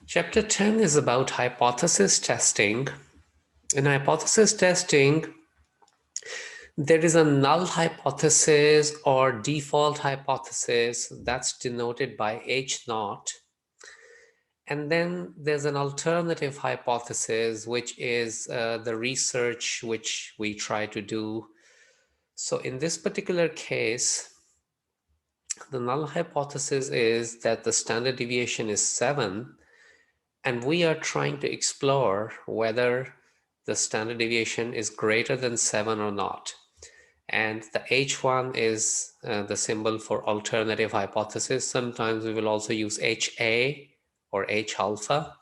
Chapter 10 is about hypothesis testing. In hypothesis testing, there is a null hypothesis or default hypothesis that's denoted by H naught. And then there's an alternative hypothesis, which is the research which we try to do. So in this particular case, the null hypothesis is that the standard deviation is 7, and we are trying to explore whether the standard deviation is greater than 7 or not. And the H1 is the symbol for alternative hypothesis. Sometimes we will also use HA or H alpha.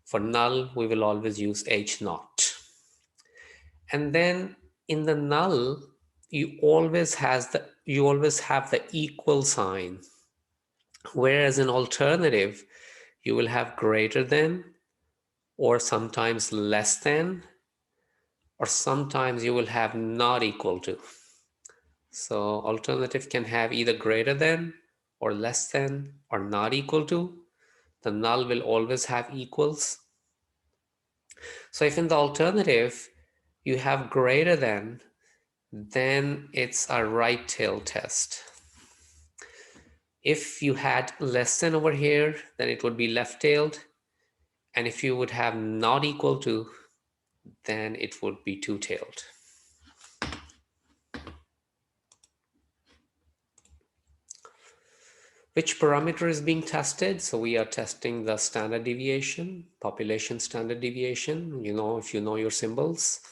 For null, we will always use H naught. And then in the null, you always have the equal sign. Whereas in alternative, you will have greater than, or sometimes less than, or sometimes you will have not equal to. So alternative can have either greater than, or less than, or not equal to. The null will always have equals. So if in the alternative you have greater than, then it's a right tail test. If you had less than over here, then it would be left tailed. And if you would have not equal to, then it would be two tailed. Which parameter is being tested? So we are testing the standard deviation, population standard deviation, if you know your symbols.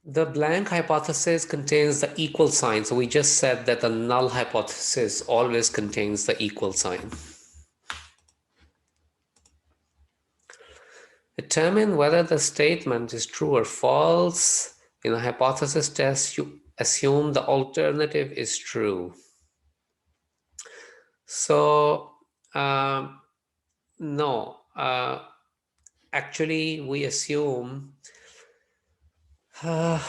The blank hypothesis contains the equal sign. So we just said that the null hypothesis always contains the equal sign. Determine whether the statement is true or false. In a hypothesis test, you assume the alternative is true. So, no. Actually, we assume the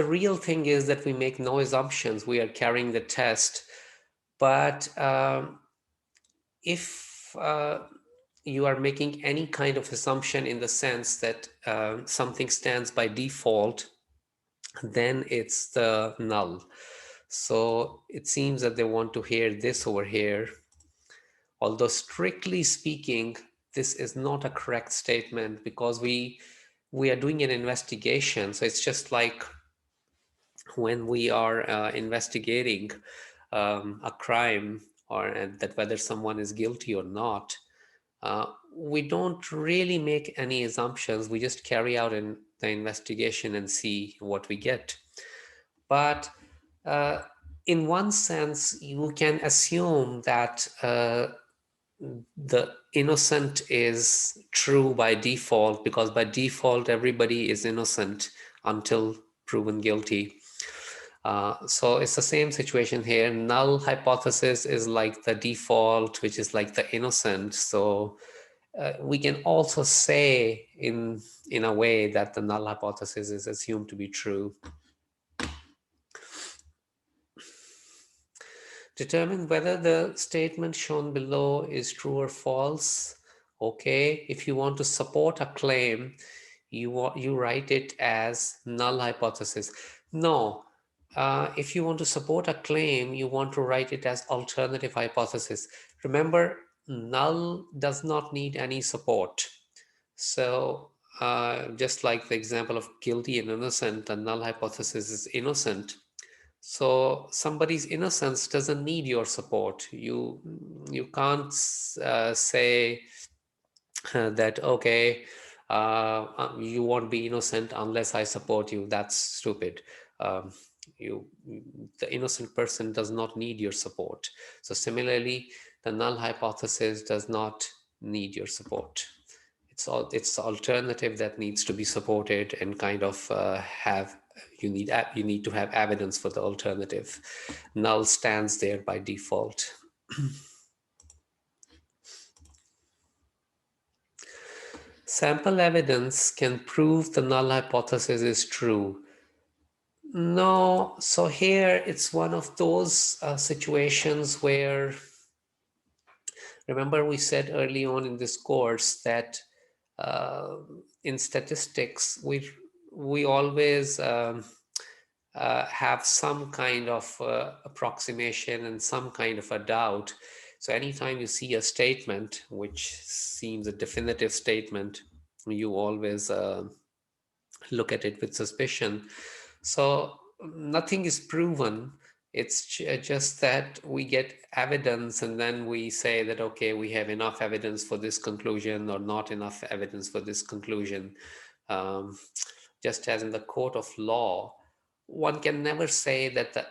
real thing is that we make no assumptions. We are carrying the test. But if you are making any kind of assumption in the sense that something stands by default, then it's the null. So it seems that they want to hear this over here. Although strictly speaking, this is not a correct statement because we are doing an investigation. So it's just like when we are investigating a crime, or that whether someone is guilty or not, we don't really make any assumptions. We just carry out the investigation and see what we get. But in one sense, you can assume that the innocent is true by default, because by default, everybody is innocent until proven guilty. So it's the same situation here. Null hypothesis is like the default, which is like the innocent. So we can also say in a way that the null hypothesis is assumed to be true. Determine whether the statement shown below is true or false. Okay, if you want to support a claim, you write it as null hypothesis. No, if you want to support a claim, you want to write it as alternative hypothesis. Remember, null does not need any support. So just like the example of guilty and innocent, the null hypothesis is innocent. So somebody's innocence doesn't need your support. You can't say that, okay, you won't be innocent unless I support you. That's stupid. Um, the innocent person does not need your support. So similarly, the null hypothesis does not need your support. It's the alternative that needs to be supported and kind of you need to have evidence for the alternative. Null stands there by default. Sample evidence can prove the null hypothesis is true. No, so here it's one of those situations where, remember we said early on in this course that uh, in statistics we always have some kind of approximation and some kind of a doubt. So anytime you see a statement which seems a definitive statement, you always look at it with suspicion. So nothing is proven. It's just that we get evidence and then we say that, okay, we have enough evidence for this conclusion or not enough evidence for this conclusion. Um, just as in the court of law, one can never say that the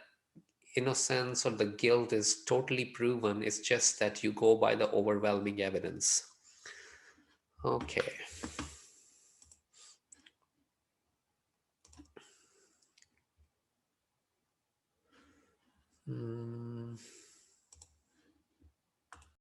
innocence or the guilt is totally proven. It's just that you go by the overwhelming evidence. Okay.